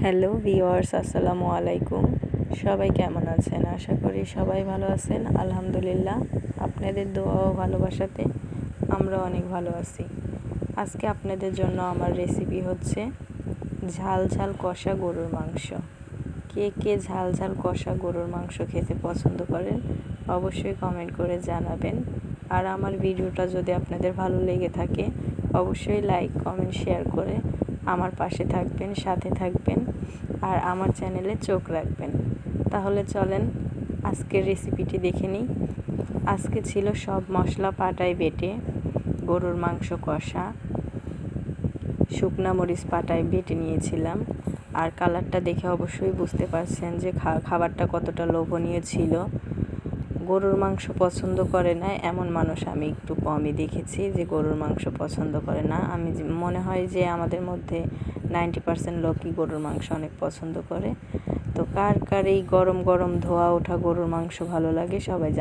Hello viewers, আসসালামু আলাইকুম। সবাই কেমন আছেন? আশা করি সবাই ভালো আছেন। আলহামদুলিল্লাহ, আপনাদের দোয়া ও ভালোবাসাতে আমরা অনেক ভালো আছি। আজকে আপনাদের জন্য আমার রেসিপি হচ্ছে ঝাল ঝাল কষা গরুর মাংস। কে কে ঝাল ঝাল কষা গরুর মাংস খেতে পছন্দ করেন অবশ্যই কমেন্ট করে জানাবেন। আর আমার ভিডিওটা যদি আপনাদের ভালো লেগে থাকে অবশ্যই লাইক, কমেন্ট, শেয়ার করে আমার পাশে থাকবেন, সাথে থাকবেন আর আমার চ্যানেলে চোখ রাখবেন। তাহলে চলেন আজকের রেসিপিটি দেখে নিই। আজকে ছিল সব মশলা পাটায় বেটে গরুর মাংস কষা, শুকনা মরিচ পাটায় বেটে নিয়েছিলাম। আর কালারটা দেখে অবশ্যই বুঝতে পারছেন যে খাবারটা কতটা লোভনীয় ছিল। গরুর মাংস পছন্দ করে না এমন মানুষ আমি একটু কমই দেখেছি যে গরুর মাংস পছন্দ করে না। আমি মনে হয় যে আমাদের মধ্যে 90% লোকই গরুর মাংস অনেক পছন্দ করে। তো কার কার এই গরম গরম ধোয়া ওঠা গরুর মাংস ভালো লাগে সবাই